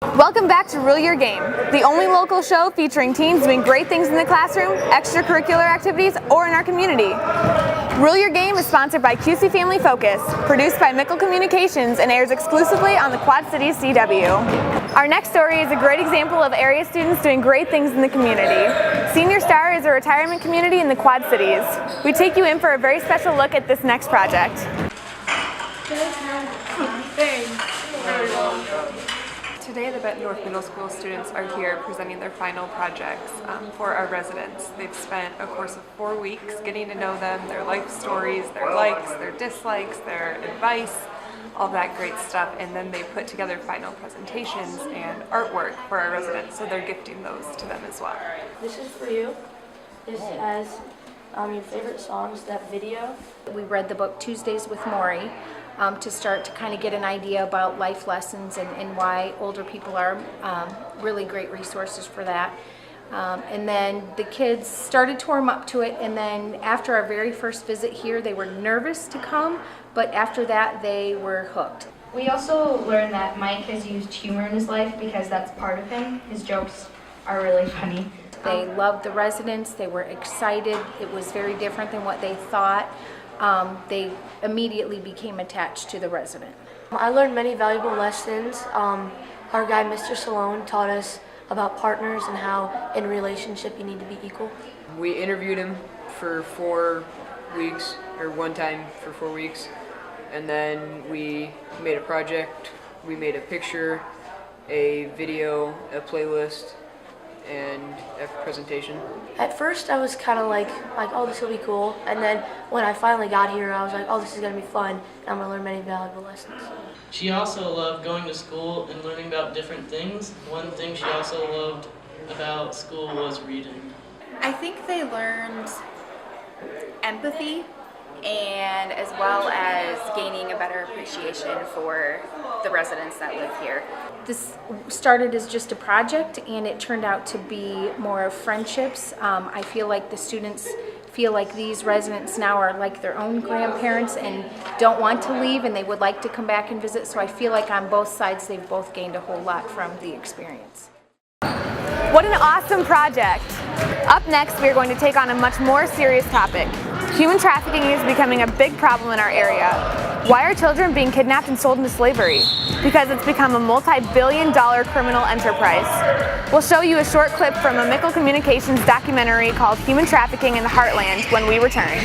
Welcome back to Rule Your Game, the only local show featuring teens doing great things in the classroom, extracurricular activities, or in our community. Rule Your Game is sponsored by QC Family Focus, produced by Mickle Communications, and airs exclusively on the Quad Cities CW. Our next story is a great example of area students doing great things in the community. Senior Star is a retirement community in the Quad Cities. We take you in for a very special look at this next project. Today, the Bettendorf Middle School students are here presenting their final projects for our residents. They've spent a course of 4 weeks getting to know them, their life stories, their likes, their dislikes, their advice, all that great stuff, and then they put together final presentations and artwork for our residents, so they're gifting those to them as well. This is for you. This has your favorite songs, that video. We read the book Tuesdays with Maury to start to kind of get an idea about life lessons and why older people are really great resources for that. And then the kids started to warm up to it, and then after our very first visit here, they were nervous to come, but after that they were hooked. We also learned that Mike has used humor in his life because that's part of him. His jokes are really funny. They loved the residents, they were excited, it was very different than what they thought. They immediately became attached to the resident. I learned many valuable lessons. Our guy, Mr. Salone, taught us about partners and how in a relationship you need to be equal. We interviewed him for 4 weeks, or one time for 4 weeks, and then we made a project. We made a picture, a video, a playlist, and a presentation. At first I was kind of like, oh, this will be cool. And then when I finally got here, I was like, oh, this is going to be fun. And I'm going to learn many valuable lessons. She also loved going to school and learning about different things. One thing she also loved about school was reading. I think they learned empathy, and as well as gaining a better appreciation for the residents that live here. This started as just a project, and it turned out to be more of friendships. I feel like the students feel like these residents now are like their own grandparents and don't want to leave, and they would like to come back and visit, so I feel like on both sides they've both gained a whole lot from the experience. What an awesome project! Up next, we are going to take on a much more serious topic. Human trafficking is becoming a big problem in our area. Why are children being kidnapped and sold into slavery? Because it's become a multi-billion-dollar criminal enterprise. We'll show you a short clip from a Mickle Communications documentary called Human Trafficking in the Heartland when we return.